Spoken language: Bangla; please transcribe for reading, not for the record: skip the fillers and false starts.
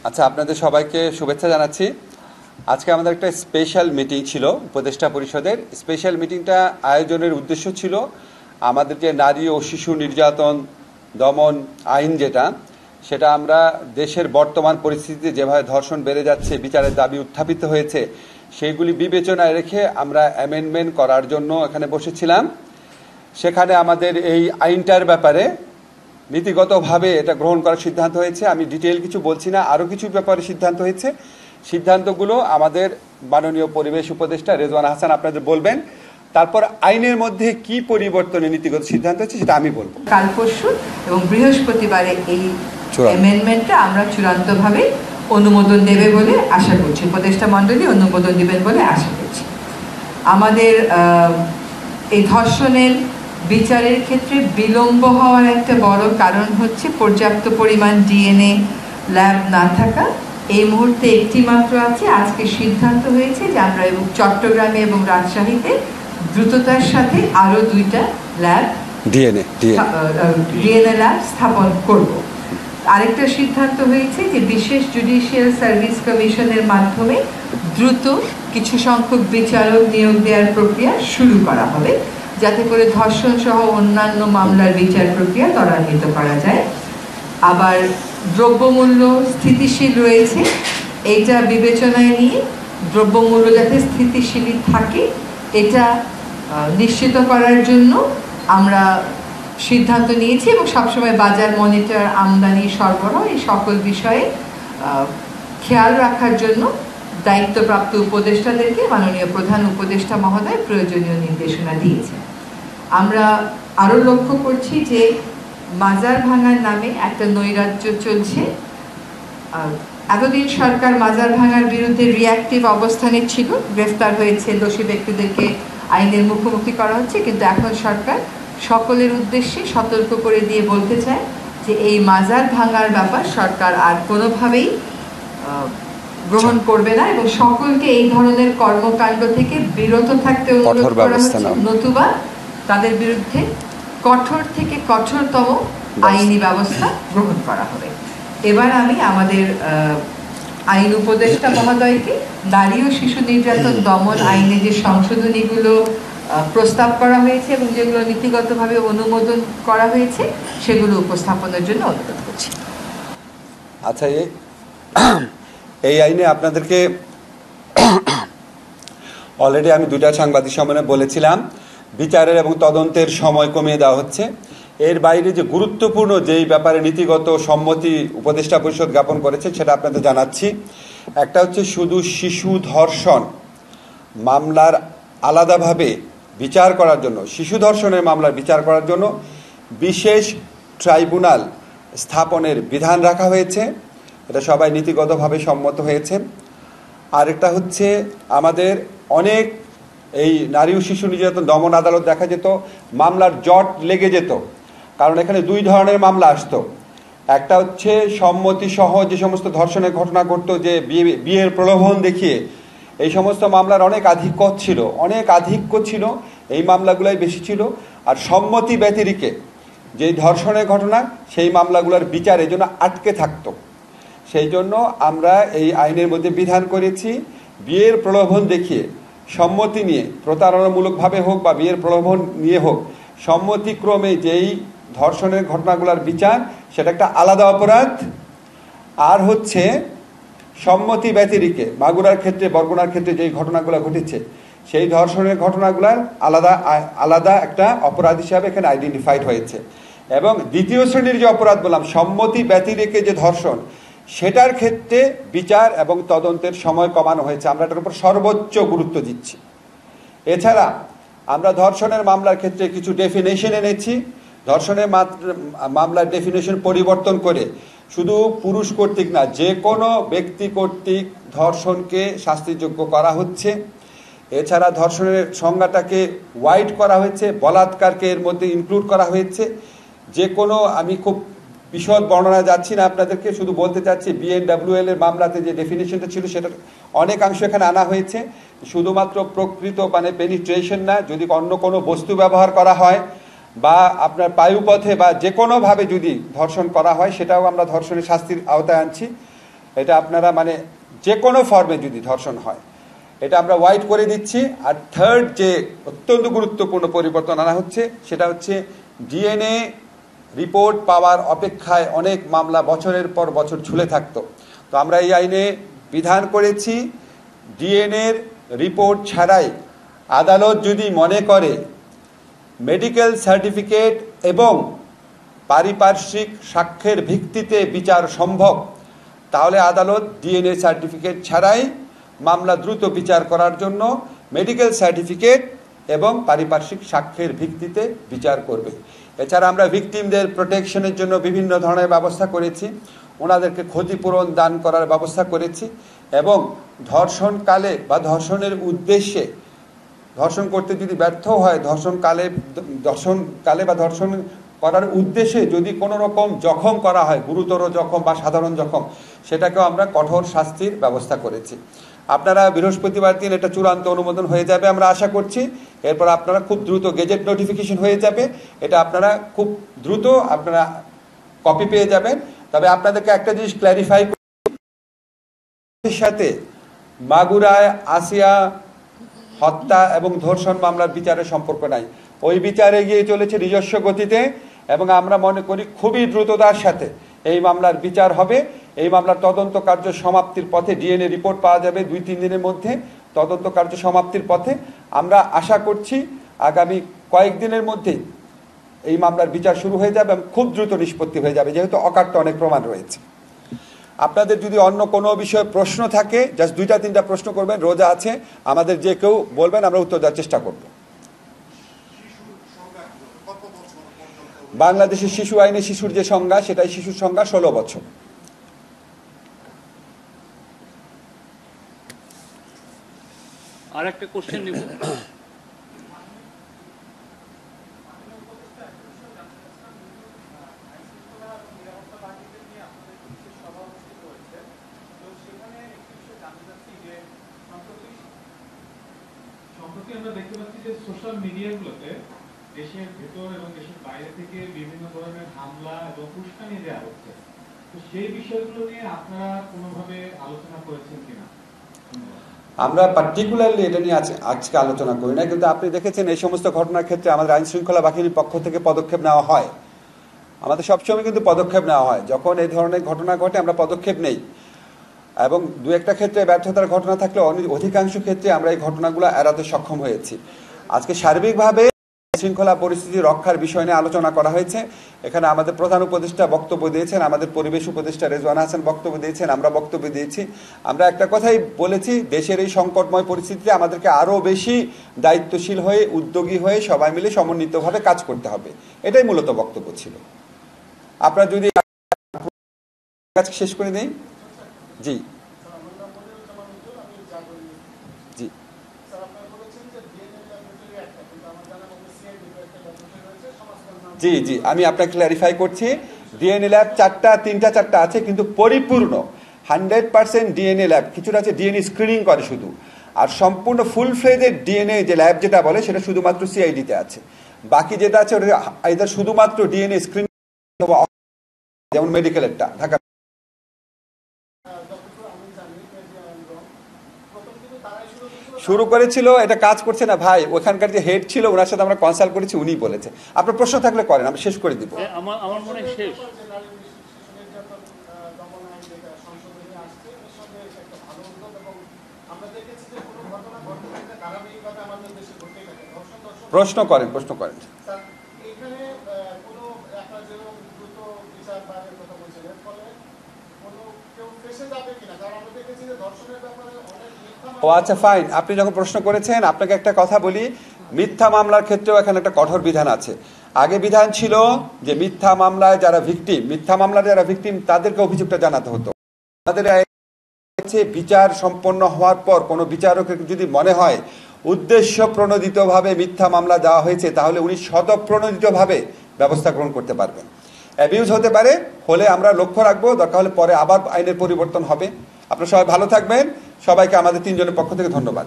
আচ্ছা, আপনাদের সবাইকে শুভেচ্ছা জানাচ্ছি। আজকে আমাদের একটা স্পেশাল মিটিং ছিল উপদেষ্টা পরিষদের। স্পেশাল মিটিংটা আয়োজনের উদ্দেশ্য ছিল আমাদের যে নারী ও শিশু নির্যাতন দমন আইন সেটা আমরা দেশের বর্তমান পরিস্থিতিতে যেভাবে ধর্ষণ বেড়ে যাচ্ছে, বিচারের দাবি উত্থাপিত হয়েছে, সেইগুলি বিবেচনায় রেখে আমরা অ্যামেন্ডমেন্ট করার জন্য এখানে বসেছিলাম। সেখানে আমাদের এই আইনটার ব্যাপারে নীতিগতভাবে এটা গ্রহণ করার সিদ্ধান্ত হয়েছে। আমি ডিটেইল কিছু বলছি না, আরও কিছু ব্যাপারে সিদ্ধান্ত হয়েছে। সিদ্ধান্তগুলো আমাদের মাননীয় পরিবেশ উপদেষ্টা রেজওয়ানা হাসান আপনাদের বলবেন। তারপর আইনের মধ্যে কি পরিবর্তনের নীতিগত সিদ্ধান্ত হচ্ছে সেটা আমি বলবো। কাল পরশু এবং বৃহস্পতিবারে এই অ্যামেন্ডমেন্টটা আমরা চূড়ান্তভাবে অনুমোদন দেবে বলে আশা করছি, উপদেষ্টা মণ্ডলী অনুমোদন দেবেন বলে আশা করছি। আমাদের এই ধর্ষণের বিচারের ক্ষেত্রে বিলম্ব হওয়ার একটা বড় কারণ হচ্ছে পর্যাপ্ত পরিমাণ ডিএনএ ল্যাব না থাকা। এই মুহূর্তে একটি মাত্র আছে। আজকে সিদ্ধান্ত হয়েছে যে আমরা এবং চট্টগ্রামে এবং রাজশাহীতে দ্রুততার সাথে আরও 2টা ল্যাব ডিএনএ ল্যাব স্থাপন করব। আরেকটা সিদ্ধান্ত হয়েছে যে বিশেষ জুডিশিয়াল সার্ভিস কমিশনের মাধ্যমে দ্রুত কিছু সংখ্যক বিচারক নিয়োগ দেওয়ার প্রক্রিয়া শুরু করা হবে, যাতে করে ধর্ষণ সহ অন্যান্য মামলার বিচার প্রক্রিয়া ত্বরান্বিত করা যায়। আবার দ্রব্যমূল্য স্থিতিশীল রয়েছে, এইটা বিবেচনায় নিয়ে দ্রব্যমূল্য যাতে স্থিতিশীল থাকে এটা নিশ্চিত করার জন্য আমরা সিদ্ধান্ত নিয়েছি এবং সবসময় বাজার মনিটর, আমদানি, সরবরাহ এই সকল বিষয়ে খেয়াল রাখার জন্য দায়িত্বপ্রাপ্ত উপদেষ্টাদেরকে মাননীয় প্রধান উপদেষ্টা মহোদয় প্রয়োজনীয় নির্দেশনা দিয়েছেন। আমরা আরও লক্ষ্য করছি যে মাজার ভাঙার নামে একটা নৈরাজ্য চলছে। এতদিন সরকার মাজার ভাঙার বিরুদ্ধে রিঅ্যাক্টিভ অবস্থানে ছিল, গ্রেফতার হয়েছে, দোষী ব্যক্তিদেরকে আইনের মুখোমুখি করা হচ্ছে, কিন্তু এখন সরকার সকলের উদ্দেশ্যে সতর্ক করে দিয়ে বলতে চায় যে এই মাজার ভাঙার ব্যাপার সরকার আর কোনোভাবেই গ্রহণ করবে না এবং সকলকে এই ধরনের কর্মকাণ্ড থেকে বিরত থাকতে অনুরোধ করা হচ্ছে, নতুবা তাদের বিরুদ্ধে কঠোর থেকে কঠোরতম আইনি ব্যবস্থা গ্রহণ করা হবে। এবার আমি আমাদের আইন উপদেষ্টা মহোদয়কে নারী ও শিশু নির্যাতন দমন আইনে যে সংশোধনীগুলো প্রস্তাব করা হয়েছে এবং যেগুলো নীতিগতভাবে অনুমোদন করা হয়েছে সেগুলো উপস্থাপনের জন্য অনুরোধ করছি। আচ্ছা, এই আইনে আপনাদেরকে অলরেডি আমি 2টা সাংবাদিক সম্মেলনে বলেছিলাম, বিচারের এবং তদন্তের সময় কমিয়ে দেওয়া হচ্ছে। এর বাইরে যে গুরুত্বপূর্ণ যেই ব্যাপারে নীতিগত সম্মতি উপদেষ্টা পরিষদ জ্ঞাপন করেছে সেটা আপনাদের জানাচ্ছি। একটা হচ্ছে শুধু শিশু ধর্ষণ মামলার আলাদাভাবে বিচার করার জন্য, শিশু ধর্ষণের মামলার বিচার করার জন্য বিশেষ ট্রাইব্যুনাল স্থাপনের বিধান রাখা হয়েছে। এটা সবাই নীতিগতভাবে সম্মত হয়েছে। আরেকটা হচ্ছে আমাদের অনেক এই নারী ও শিশু নির্যাতন দমন আদালত দেখা যেত মামলার জট লেগে যেত, কারণ এখানে 2 ধরনের মামলা আসতো। একটা হচ্ছে সম্মতি সহ যে সমস্ত ধর্ষণের ঘটনা ঘটতো, যে বিয়ের প্রলোভন দেখিয়ে, এই সমস্ত মামলার অনেক আধিক্য ছিল, এই মামলাগুলাই বেশি ছিল। আর সম্মতি ব্যতিরেকে যেই ধর্ষণের ঘটনা সেই মামলাগুলোর বিচার এই জন্য আটকে থাকতো। সেই জন্য আমরা এই আইনের মধ্যে বিধান করেছি বিয়ের প্রলোভন দেখিয়ে সম্মতি নিয়ে, প্রতারণামূলকভাবে হোক বা বিয়ের প্রলোভন নিয়ে হোক, সম্মতিক্রমে যেই ধর্ষণের ঘটনাগুলোর বিচার সেটা একটা আলাদা অপরাধ। আর হচ্ছে সম্মতি ব্যতিরেকে মাগুরার ক্ষেত্রে, বরগুনার ক্ষেত্রে যেই ঘটনাগুলো ঘটেছে সেই ধর্ষণের ঘটনাগুলার আলাদা একটা অপরাধ হিসাবে এখানে আইডেন্টিফাইড হয়েছে। এবং দ্বিতীয় শ্রেণীর যে অপরাধ বললাম সম্মতি ব্যতিরেকে যে ধর্ষণ, সেটার ক্ষেত্রে বিচার এবং তদন্তের সময় কমানো হয়েছে। আমরা এটার উপর সর্বোচ্চ গুরুত্ব দিচ্ছি। এছাড়া আমরা ধর্ষণের মামলার ক্ষেত্রে কিছু ডেফিনেশন এনেছি। ধর্ষণের মামলার ডেফিনেশন পরিবর্তন করে শুধু পুরুষ কর্তৃক না, যে কোনো ব্যক্তি কর্তৃক ধর্ষণকে শাস্তিযোগ্য করা হচ্ছে। এছাড়া ধর্ষণের সংজ্ঞাটাকে ওয়াইড করা হয়েছে, বলাৎকারকে এর মধ্যে ইনক্লুড করা হয়েছে। যে কোনো, আমি খুব বিশদ বর্ণনা যাচ্ছি না, আপনাদেরকে শুধু বলতে চাচ্ছি বিএনডব্লিউএল এর মামলাতে যে ডেফিনেশনটা ছিল সেটার অনেকাংশ এখানে আনা হয়েছে। শুধুমাত্র প্রকৃত মানে পেনিট্রেশন না, যদি অন্য কোনো বস্তু ব্যবহার করা হয় বা আপনার পায়ুপথে বা যে কোনোভাবে যদি ধর্ষণ করা হয় সেটাও আমরা ধর্ষণের শাস্তির আওতায় আনছি। এটা আপনারা মানে যে কোনো ফর্মে যদি ধর্ষণ হয় এটা আমরা হোয়াইট করে দিচ্ছি। আর থার্ড যে অত্যন্ত গুরুত্বপূর্ণ পরিবর্তন আনা হচ্ছে সেটা হচ্ছে ডিএনএ রিপোর্ট পাওয়ার অপেক্ষায় অনেক মামলা বছরের পর বছর ঝুলে থাকতো। তো আমরা এই আইনে বিধান করেছি ডিএনএর রিপোর্ট ছাড়াই আদালত যদি মনে করে মেডিকেল সার্টিফিকেট এবং পারিপার্শ্বিক সাক্ষ্যের ভিত্তিতে বিচার সম্ভব, তাহলে আদালত ডিএনএ সার্টিফিকেট ছাড়াই মামলা দ্রুত বিচার করার জন্য মেডিকেল সার্টিফিকেট এবং পারিপার্শ্বিক সাক্ষ্যের ভিত্তিতে বিচার করবে। এছাড়া আমরা ভিকটিমদের প্রোটেকশনের জন্য বিভিন্ন ধরনের ব্যবস্থা করেছি, ওনাদেরকে ক্ষতিপূরণ দান করার ব্যবস্থা করেছি এবং ধর্ষণকালে বা ধর্ষণের উদ্দেশ্যে ধর্ষণ করতে যদি ব্যর্থ হয় ধর্ষণকালে বা ধর্ষণ করার উদ্দেশ্যে যদি কোনো রকম জখম করা হয়, গুরুতর জখম বা সাধারণ জখম, সেটাকেও আমরা কঠোর শাস্তির ব্যবস্থা করেছি। আপনারা বৃহস্পতিবার দিন এটা চূড়ান্ত অনুমোদন হয়ে যাবে আমরা আশা করছি। এরপর আপনারা খুব দ্রুত গেজেট নোটিফিকেশন হয়ে যাবে, এটা আপনারা খুব দ্রুত আপনারা কপি পেয়ে যাবেন। তবে আপনাদেরকে একটা জিনিস ক্ল্যারিফাই সাথে মাগুরায় আসিয়া হত্যা এবং ধর্ষণ মামলার বিচারের সম্পর্ক নাই। ওই বিচারে গিয়ে চলেছে নিজস্ব গতিতে এবং আমরা মনে করি খুবই দ্রুততার সাথে এই মামলার বিচার হবে। এই মামলার তদন্ত কার্য সমাপ্তির পথে, ডিএনএ রিপোর্ট পাওয়া যাবে 2-3 দিনের মধ্যে, তদন্ত কার্য সমাপ্তির পথে। আমরা আশা করছি আগামী কয়েকদিনের মধ্যেই এই মামলার বিচার শুরু হয়ে যাবে এবং খুব দ্রুত নিষ্পত্তি হয়ে যাবে, যেহেতু অকাট্য অনেক প্রমাণ রয়েছে। আপনাদের যদি অন্য কোনো বিষয়ে প্রশ্ন থাকে জাস্ট 2-3টা প্রশ্ন করবেন, রোজা আছে, আমাদের যে কেউ বলবেন আমরা উত্তর দেওয়ার চেষ্টা করব। বাংলাদেশের শিশু আইনে শিশুর যে সংজ্ঞা সেটাই শিশুর সংজ্ঞা 16 বছর। আর একটা কোশ্চেন নিব। সম্প্রতি আমরা দেখতে পাচ্ছি যে সোশ্যাল মিডিয়াগুলোতে দেশের ভেতর এবং দেশের বাইরে থেকে বিভিন্ন ধরনের হামলা এবং উস্কানি দেওয়া হচ্ছে, তো সেই বিষয়গুলো নিয়ে আপনারা কোনোভাবে আলোচনা করেছেন কিনা? আমরা পার্টিকুলারলি এটা নিয়ে আজকে আলোচনা করি না, কিন্তু আপনি দেখেছেন এই সমস্ত ঘটনার ক্ষেত্রে আমাদের আইন শৃঙ্খলা বাহিনীর পক্ষ থেকে পদক্ষেপ নেওয়া হয়। আমাদের সবসময় কিন্তু পদক্ষেপ নেওয়া হয়, যখন এই ধরনের ঘটনা ঘটে আমরা পদক্ষেপ নেই এবং 2-একটা ক্ষেত্রে ব্যর্থতার ঘটনা থাকলে অধিকাংশ ক্ষেত্রে আমরা এই ঘটনাগুলো এড়াতে সক্ষম হয়েছি। আজকে সার্বিকভাবে শৃঙ্খলা পরিস্থিতি রক্ষার বিষয় নিয়ে আলোচনা করা হয়েছে। এখানে আমাদের প্রধান উপদেষ্টা বক্তব্য দিয়েছেন, আমাদের পরিবেশ উপদেষ্টা রেজওয়ানা হাসান বক্তব্য দিয়েছেন, আমরা বক্তব্য দিয়েছি। আমরা একটা কথাই বলেছি, দেশের এই সংকটময় পরিস্থিতিতে আমাদেরকে আরও বেশি দায়িত্বশীল হয়ে, উদ্যোগী হয়ে সবাই মিলে সমন্বিতভাবে কাজ করতে হবে, এটাই মূলত বক্তব্য ছিল। আপনারা যদি কাজ শেষ করে দিই। জি জি জি জি আমি আপনাকে ক্ল্যারিফাই করছি, ডিএনএ ল্যাব 3টা আছে, কিন্তু পরিপূর্ণ 100% ডিএনএ ল্যাব, কিছুটা আছে ডিএনএ স্ক্রিনিং করে শুধু, আর সম্পূর্ণ ফুল ফ্লেজেড ডিএনএ যে ল্যাব যেটা বলে সেটা শুধুমাত্র সিআইডিতে আছে। বাকি যেটা আছে ওটা এদের শুধুমাত্র ডিএনএ স্ক্রিনিং, যেমন মেডিকেলেরটা ঢাকা। শুরু করেছিল, এটা কাজ করছে না ভাই, ওখানকার যে হেড ছিল ওনার সাথে আমরা কনসাল্ট করেছি, উনি বলেছে। আপনার প্রশ্ন থাকলে করেন, আমরা শেষ করে দিব। আমার মনে হয় শেষ। প্রশ্ন করেন। ও আচ্ছা ফাইন, আপনি যখন প্রশ্ন করেছেন আপনাকে একটা কথা বলি, মিথ্যা মামলার ক্ষেত্রেও এখানে একটা কঠোর বিধান আছে। আগে বিধান ছিল যে মিথ্যা মামলায় যারা ভিকটিম তাদেরকে অভিযোগটা জানাতে হতো। আমাদের বিচার সম্পন্ন হওয়ার পর কোনো বিচারকের যদি মনে হয় উদ্দেশ্য প্রণোদিতভাবে মিথ্যা মামলা দেওয়া হয়েছে, তাহলে উনি স্বতঃপ্রণোদিতভাবে ব্যবস্থা গ্রহণ করতে পারবেন। অ্যাবিউজ হতে পারে, হলে আমরা লক্ষ্য রাখবো, দরকার হলে পরে আবার আইনের পরিবর্তন হবে। আপনারা সবাই ভালো থাকবেন, সবাইকে আমাদের 3 জনের পক্ষ থেকে ধন্যবাদ।